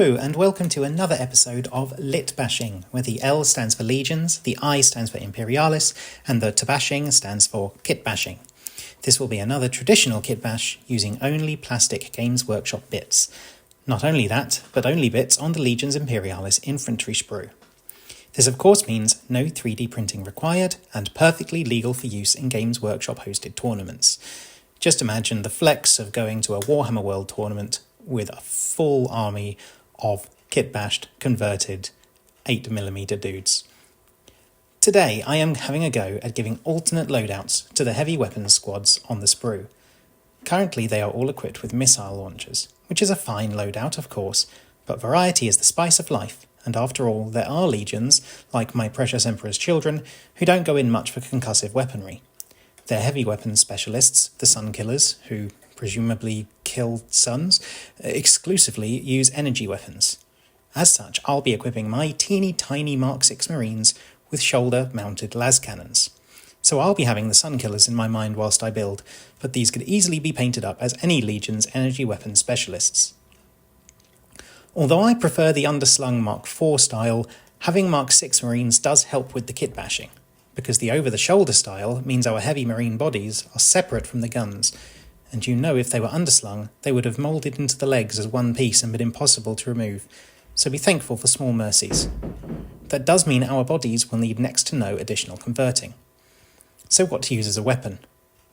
Hello and welcome to another episode of LItbashing, where the L stands for Legions, the I stands for Imperialis, and the Kitbashing stands for Kitbashing. This will be another traditional kitbash using only plastic Games Workshop bits. Not only that, but only bits on the Legions Imperialis infantry sprue. This of course means no 3D printing required and perfectly legal for use in Games Workshop hosted tournaments. Just imagine the flex of going to a Warhammer World tournament with a full army of kitbashed, converted 8mm dudes. Today I am having a go at giving alternate loadouts to the heavy weapons squads on the sprue. Currently they are all equipped with missile launchers, which is a fine loadout of course, but variety is the spice of life, and after all there are legions, like my precious Emperor's children, who don't go in much for concussive weaponry. Their heavy weapons specialists, the SunKillers, who presumably kill suns, exclusively use energy weapons. As such, I'll be equipping my teeny tiny Mark 6 Marines with shoulder-mounted Lascannons. So I'll be having the SunKillers in my mind whilst I build, but these could easily be painted up as any Legion's energy weapons specialists. Although I prefer the underslung Mark 4 style, having Mark 6 Marines does help with the kit bashing, because the over-the-shoulder style means our heavy Marine bodies are separate from the guns, and you know if they were underslung, they would have moulded into the legs as one piece and been impossible to remove, so be thankful for small mercies. That does mean our bodies will need next to no additional converting. So what to use as a weapon?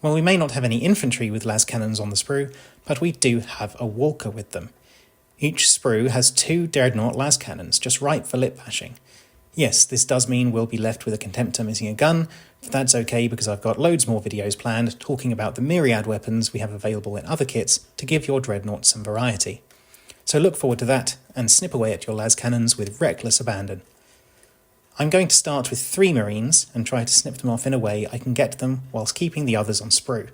Well, we may not have any infantry with Lascannons on the sprue, but we do have a walker with them. Each sprue has 2 Dreadnought Lascannons, just right for LItbashing. Yes, this does mean we'll be left with a Contemptor missing a gun, but that's okay because I've got loads more videos planned talking about the myriad weapons we have available in other kits to give your Dreadnought some variety. So look forward to that and snip away at your Lascannons with reckless abandon. I'm going to start with 3 Marines and try to snip them off in a way I can get them whilst keeping the others on sprue.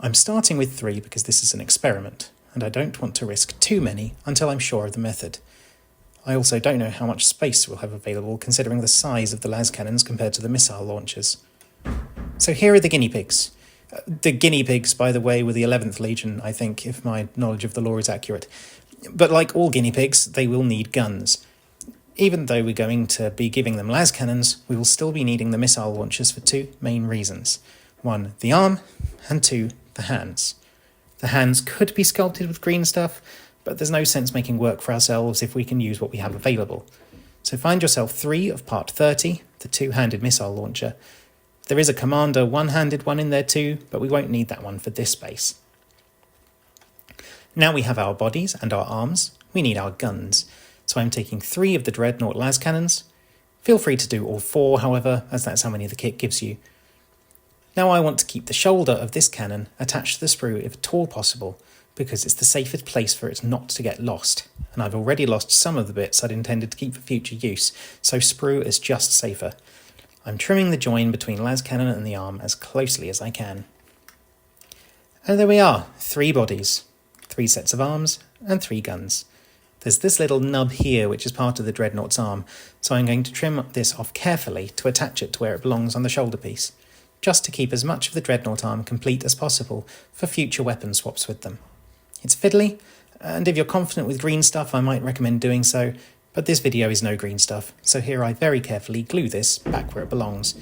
I'm starting with 3 because this is an experiment, and I don't want to risk too many until I'm sure of the method. I also don't know how much space we'll have available considering the size of the Lascannons compared to the missile launchers. So here are the guinea pigs. The guinea pigs, by the way, were the 11th Legion, I think, if my knowledge of the lore is accurate. But like all guinea pigs, they will need guns. Even though we're going to be giving them Lascannons, we will still be needing the missile launchers for 2 main reasons. 1, the arm, and 2, the hands. The hands could be sculpted with green stuff, but there's no sense making work for ourselves if we can use what we have available. So find yourself 3 of part 30, the 2-handed missile launcher. There is a commander one-handed one in there too, but we won't need that one for this base. Now we have our bodies and our arms, we need our guns. So I'm taking 3 of the Dreadnought Lascannons. Feel free to do all 4, however, as that's how many the kit gives you. Now I want to keep the shoulder of this cannon attached to the sprue if at all possible, because it's the safest place for it not to get lost, and I've already lost some of the bits I'd intended to keep for future use, so sprue is just safer. I'm trimming the join between Lascannon and the arm as closely as I can. And there we are, 3 bodies, 3 sets of arms, and 3 guns. There's this little nub here which is part of the Dreadnought's arm, so I'm going to trim this off carefully to attach it to where it belongs on the shoulder piece, just to keep as much of the Dreadnought arm complete as possible for future weapon swaps with them. It's fiddly, and if you're confident with green stuff I might recommend doing so, but this video is no green stuff, so here I very carefully glue this back where it belongs.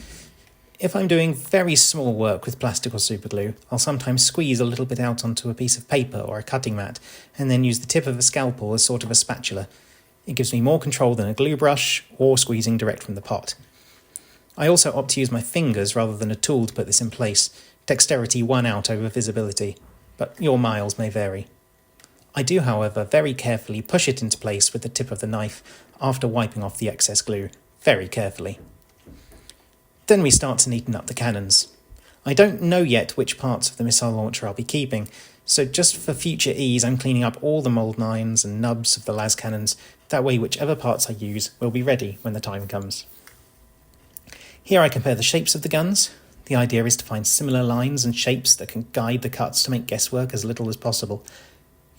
If I'm doing very small work with plastic or superglue, I'll sometimes squeeze a little bit out onto a piece of paper or a cutting mat, and then use the tip of a scalpel as sort of a spatula. It gives me more control than a glue brush or squeezing direct from the pot. I also opt to use my fingers rather than a tool to put this in place. Dexterity won out over visibility, but your miles may vary. I do, however, very carefully push it into place with the tip of the knife after wiping off the excess glue, very carefully. Then we start to neaten up the cannons. I don't know yet which parts of the missile launcher I'll be keeping, so just for future ease I'm cleaning up all the mould lines and nubs of the Lascannons, that way whichever parts I use will be ready when the time comes. Here I compare the shapes of the guns. The idea is to find similar lines and shapes that can guide the cuts to make guesswork as little as possible.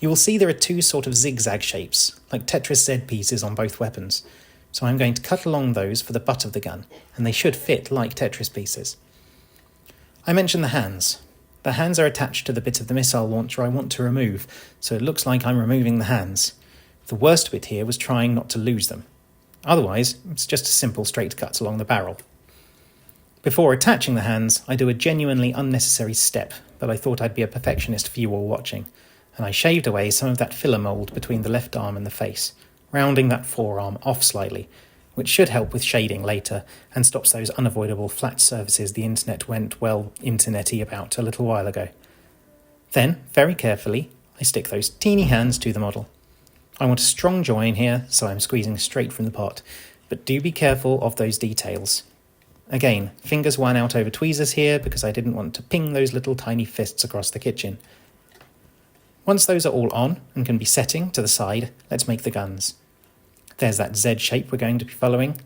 You will see there are 2 sort of zigzag shapes, like Tetris Z pieces on both weapons, so I'm going to cut along those for the butt of the gun, and they should fit like Tetris pieces. I mentioned the hands. The hands are attached to the bit of the missile launcher I want to remove, so it looks like I'm removing the hands. The worst bit here was trying not to lose them. Otherwise, it's just a simple straight cut along the barrel. Before attaching the hands, I do a genuinely unnecessary step, but I thought I'd be a perfectionist for you all watching, and I shaved away some of that filler mould between the left arm and the face, rounding that forearm off slightly, which should help with shading later and stops those unavoidable flat surfaces the internet went, well, internet-y about a little while ago. Then, very carefully, I stick those teeny hands to the model. I want a strong join here, so I'm squeezing straight from the pot, but do be careful of those details. Again, fingers one out over tweezers here because I didn't want to ping those little tiny fists across the kitchen. Once those are all on and can be setting to the side, let's make the guns. There's that Z shape we're going to be following.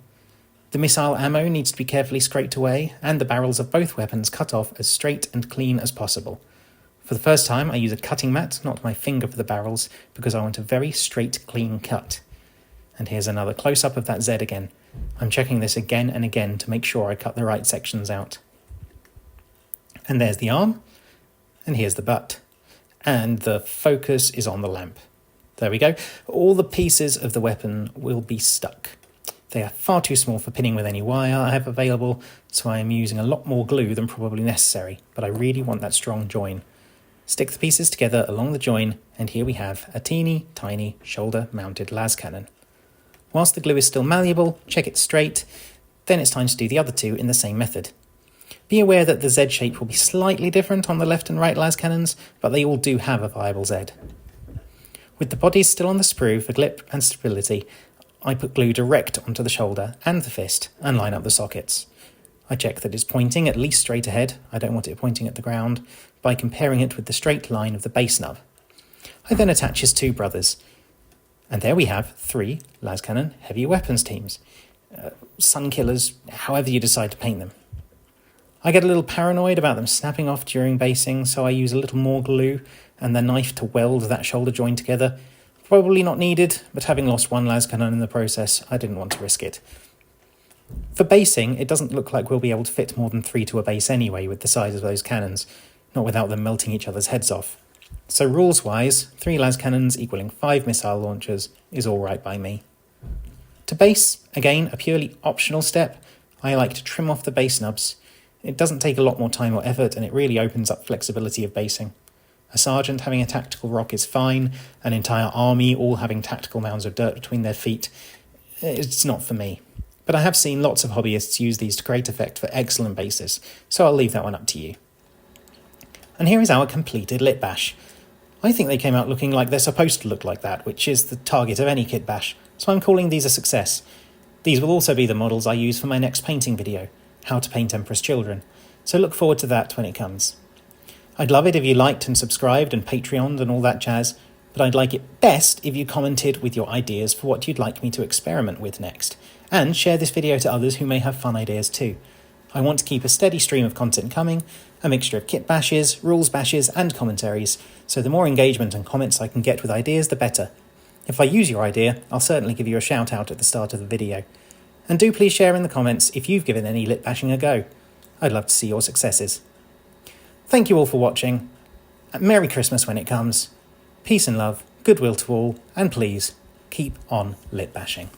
The missile ammo needs to be carefully scraped away, and the barrels of both weapons cut off as straight and clean as possible. For the first time, I use a cutting mat, not my finger for the barrels, because I want a very straight, clean cut. And here's another close-up of that Z again. I'm checking this again and again to make sure I cut the right sections out. And there's the arm, and here's the butt. And the focus is on the lamp. There we go. All the pieces of the weapon will be stuck. They are far too small for pinning with any wire I have available, so I am using a lot more glue than probably necessary, but I really want that strong join. Stick the pieces together along the join, and here we have a teeny tiny shoulder-mounted Lascannon. Whilst the glue is still malleable, check it straight, then it's time to do the other two in the same method. Be aware that the Z shape will be slightly different on the left and right Lascannons, but they all do have a viable Z. With the bodies still on the sprue for grip and stability, I put glue direct onto the shoulder and the fist and line up the sockets. I check that it's pointing at least straight ahead, I don't want it pointing at the ground, by comparing it with the straight line of the base nub. I then attach his two brothers. And there we have 3 Lascannon heavy weapons teams. SunKillers, however you decide to paint them. I get a little paranoid about them snapping off during basing, so I use a little more glue and the knife to weld that shoulder join together. Probably not needed, but having lost one Lascannon in the process, I didn't want to risk it. For basing, it doesn't look like we'll be able to fit more than 3 to a base anyway with the size of those cannons, not without them melting each other's heads off. So rules-wise, 3 Lascannons equaling 5 missile launchers is alright by me. To base, again, a purely optional step, I like to trim off the base nubs. It doesn't take a lot more time or effort, and it really opens up flexibility of basing. A sergeant having a tactical rock is fine, an entire army all having tactical mounds of dirt between their feet. It's not for me. But I have seen lots of hobbyists use these to great effect for excellent bases, so I'll leave that one up to you. And here is our completed LItbash. I think they came out looking like they're supposed to look like that, which is the target of any kitbash, so I'm calling these a success. These will also be the models I use for my next painting video, How to Paint Emperor's Children, so look forward to that when it comes. I'd love it if you liked and subscribed and Patreoned and all that jazz, but I'd like it best if you commented with your ideas for what you'd like me to experiment with next, and share this video to others who may have fun ideas too. I want to keep a steady stream of content coming, a mixture of kit bashes, rules bashes and commentaries, so the more engagement and comments I can get with ideas the better. If I use your idea, I'll certainly give you a shout out at the start of the video. And do please share in the comments if you've given any LItbashing a go. I'd love to see your successes. Thank you all for watching. Merry Christmas when it comes. Peace and love, goodwill to all, and please, keep on LItbashing.